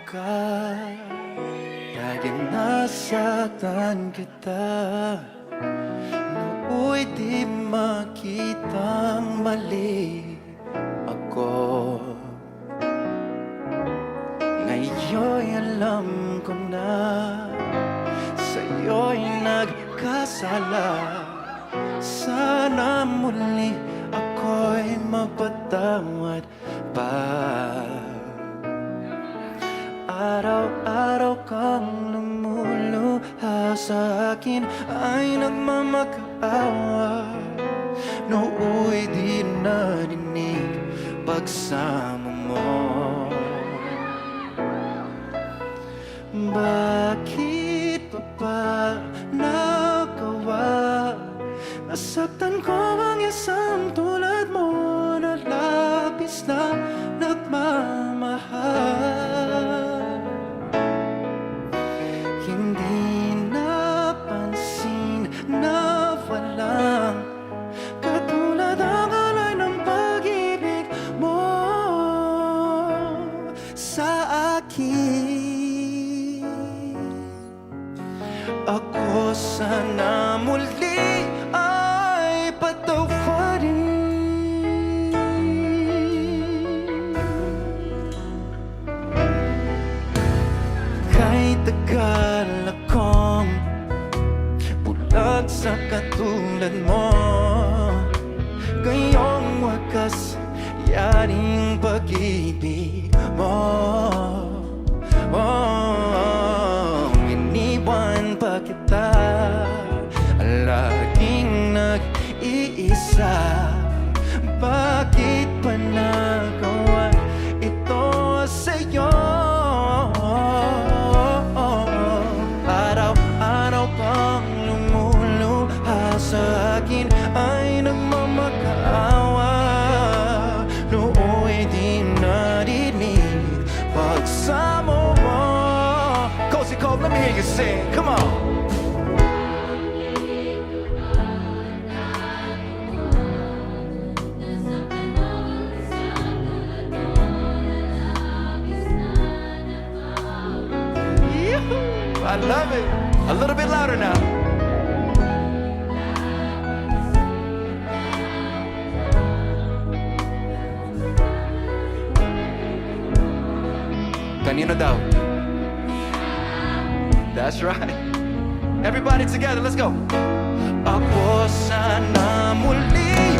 ka, dahil nasaktan kita. Nooy di makitang mali ako. Ngayon'y alam ko na sa'yo'y nagkasala. Sana muli ako'y mapatawad pa. Araw-araw kang lumuluha sa akin ay nagmamakaawa. Nooy di narinig pagsamo mo. Bakit pa ba nagawa? Nasaktan ko ang isang tulad mo na labis na nagmamahal. Hindi napansin na walang katulad ang alay ng pag-ibig mo sa akin. Ako sana muli ay patawarin. Kahit tagal akong bulag sa katulad mo, ngayong wakas yaring pag-ibig mo. Iniwan pa kita, laging nag-iisa. Bakit pa nagawa ito sa'yo? Araw-araw kang lumuluha sa akin ay nagmamakaawa. Nooy di narinig pagsamo mo. Cozy Cole, let me hear you sing, come on. I love it. A little bit louder now. Kanino daw? That's right. Everybody together, let's go. Ako sana muli